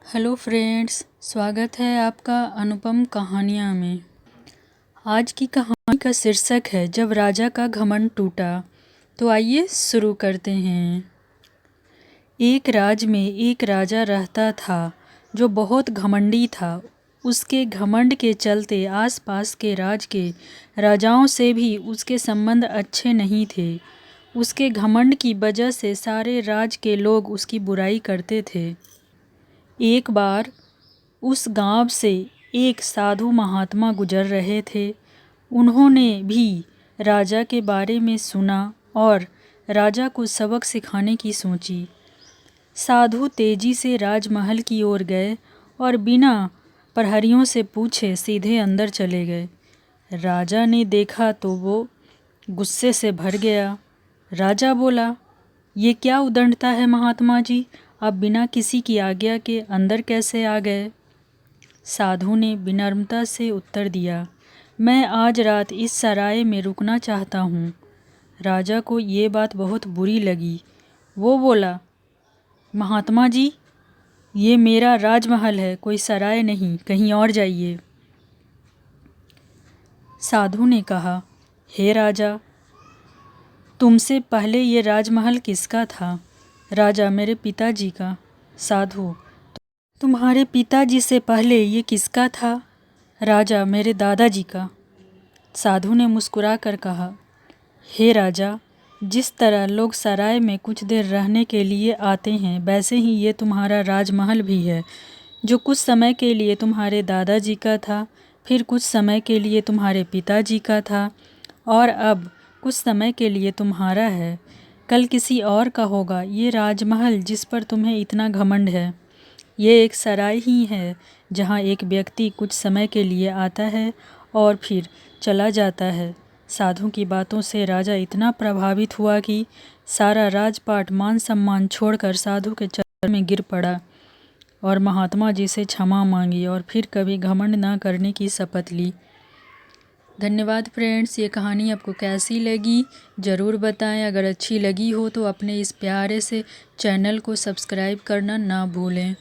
Hello friends, स्वागत है आपका अनुपम कहानियाँ में। आज की कहानी का शीर्षक है जब राजा का घमंड टूटा। तो आइए शुरू करते हैं। एक राज्य में एक राजा रहता था जो बहुत घमंडी था। उसके घमंड के चलते आसपास के राज्य के राजाओं से भी उसके संबंध अच्छे नहीं थे। उसके घमंड की वजह से सारे राज्य के लोग उसकी बुराई करते थे। एक बार उस गांव से एक साधु महात्मा गुजर रहे थे। उन्होंने भी राजा के बारे में सुना और राजा को सबक सिखाने की सोची। साधु तेजी से राजमहल की ओर गए और बिना प्रहरियों से पूछे सीधे अंदर चले गए। राजा ने देखा तो वो गुस्से से भर गया। राजा बोला, ये क्या उद्दंडता है महात्मा जी, आप बिना किसी की आज्ञा के अंदर कैसे आ गए? साधु ने विनम्रता से उत्तर दिया, मैं आज रात इस सराय में रुकना चाहता हूँ। राजा को ये बात बहुत बुरी लगी। वो बोला, महात्मा जी, ये मेरा राजमहल है, कोई सराय नहीं, कहीं और जाइए। साधु ने कहा, हे राजा, तुमसे पहले ये राजमहल किसका था? राजा, मेरे पिताजी का। साधु, तुम्हारे पिताजी से पहले ये किसका था? राजा, मेरे दादाजी का। साधु ने मुस्कुरा कर कहा, हे राजा, जिस तरह लोग सराय में कुछ देर रहने के लिए आते हैं, वैसे ही ये तुम्हारा राजमहल भी है, जो कुछ समय के लिए तुम्हारे दादाजी का था, फिर कुछ समय के लिए तुम्हारे पिताजी का था और अब कुछ समय के लिए तुम्हारा है। कल किसी और का होगा। ये राजमहल जिस पर तुम्हें इतना घमंड है, ये एक सराय ही है जहाँ एक व्यक्ति कुछ समय के लिए आता है और फिर चला जाता है। साधु की बातों से राजा इतना प्रभावित हुआ कि सारा राजपाट मान सम्मान छोड़कर साधु के चरण में गिर पड़ा और महात्मा जी से क्षमा मांगी और फिर कभी घमंड न करने की शपथ ली। धन्यवाद फ्रेंड्स, ये कहानी आपको कैसी लगी ज़रूर बताएं। अगर अच्छी लगी हो तो अपने इस प्यारे से चैनल को सब्सक्राइब करना ना भूलें।